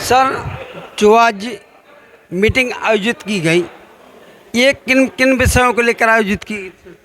Sir, जो आज meeting आयोजित की गई, ये किन किन विषयों को लेकर आयोजित की गई थी?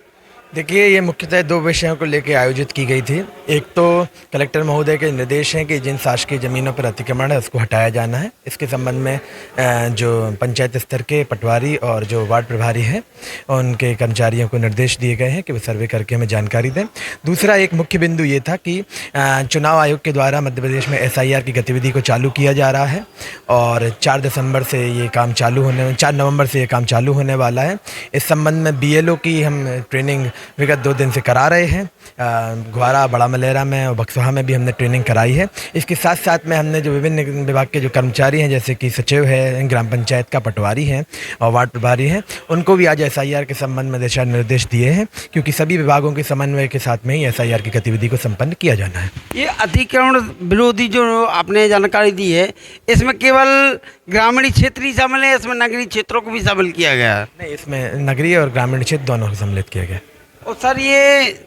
देखिए, ये मुख्यतः 2 विषयों को लेकर आयोजित की गई थी। एक तो कलेक्टर महोदय के निर्देश हैं कि जिन शासकीय ज़मीनों पर अतिक्रमण है उसको हटाया जाना है। इसके संबंध में जो पंचायत स्तर के पटवारी और जो वार्ड प्रभारी हैं उनके कर्मचारियों को निर्देश दिए गए हैं कि वो सर्वे करके हमें जानकारी दें। दूसरा एक मुख्य बिंदु ये था कि चुनाव आयोग के द्वारा मध्य प्रदेश में SIR की गतिविधि को चालू किया जा रहा है और 4 नवंबर से ये काम चालू होने वाला है। इस संबंध में BLO की हम ट्रेनिंग विगत 2 दिन से करा रहे हैं। ग्वारा, बड़ा मलेरा में और बक्सवा में भी हमने ट्रेनिंग कराई है। इसके साथ साथ में हमने जो विभिन्न विभाग के जो कर्मचारी हैं, जैसे कि सचिव है, ग्राम पंचायत का पटवारी हैं और वार्ड प्रभारी हैं, उनको भी आज SIR के संबंध में दिशा निर्देश दिए हैं, क्योंकि सभी विभागों के समन्वय के साथ में ही SIR की गतिविधि को संपन्न किया जाना है। ये अतिक्रमण विरोधी जो आपने जानकारी दी है, इसमें केवल ग्रामीण क्षेत्र ही शामिल है, इसमें नगरीय क्षेत्रों को भी शामिल किया गया है? नहीं, इसमें नगरीय और ग्रामीण क्षेत्र दोनों को सम्मिलित किया गया। और सर, ये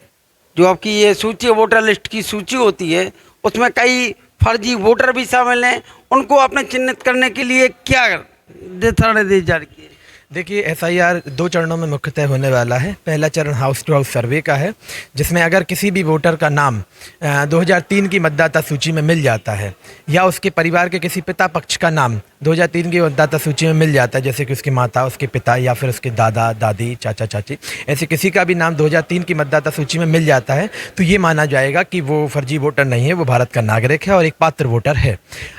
जो आपकी ये सूची, वोटर लिस्ट की सूची होती है, उसमें कई फर्जी वोटर भी शामिल हैं, उनको आपने चिन्हित करने के लिए क्या दिशा निर्देश जारी किए? देखिए, SIR 2 चरणों में मुख्यतः होने वाला है। पहला चरण हाउस टू हाउस सर्वे का है, जिसमें अगर किसी भी वोटर का नाम 2003 की मतदाता सूची में मिल जाता है या उसके परिवार के किसी पिता पक्ष का नाम 2003 की मतदाता सूची में मिल जाता है, जैसे कि उसकी माता, उसके पिता या फिर उसके दादा दादी, चाचा चाची, ऐसे किसी का भी नाम 2003 की मतदाता सूची में मिल जाता है, तो ये माना जाएगा कि वो फर्जी वोटर नहीं है, वो भारत का नागरिक है और एक पात्र वोटर है।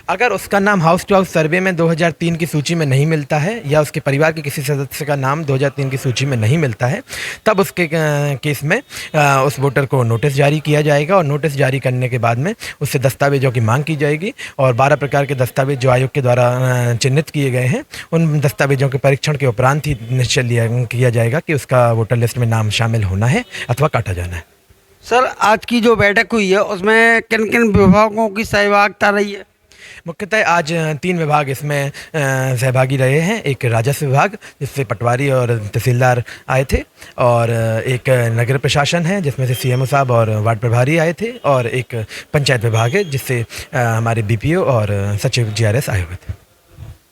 अगर उसका नाम हाउस टू हाउस सर्वे में 2003 की सूची में नहीं मिलता है या उसके परिवार के किसी सदस्य का नाम 2003 की सूची में नहीं मिलता है, तब उसके केस में उस वोटर को नोटिस जारी किया जाएगा और नोटिस जारी करने के बाद में उससे दस्तावेजों की मांग की जाएगी और 12 प्रकार के दस्तावेज जो आयोग के द्वारा चिन्हित किए गए हैं, उन दस्तावेजों के परीक्षण के उपरांत ही निश्चय किया जाएगा कि उसका वोटर लिस्ट में नाम शामिल होना है अथवा काटा जाना है। सर, आज की जो बैठक हुई है, उसमें किन किन विभागों की सहभागिता रही है? मुख्यतः आज 3 विभाग इसमें सहभागी रहे हैं। एक राजस्व विभाग, जिससे पटवारी और तहसीलदार आए थे, और एक नगर प्रशासन है जिसमें से CMO साहब और वार्ड प्रभारी आए थे, और एक पंचायत विभाग है जिससे हमारे BPO और सचिव GRS आए हुए थे।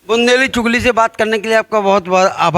बुंदेली चुगली से बात करने के लिए आपका बहुत बहुत आभार।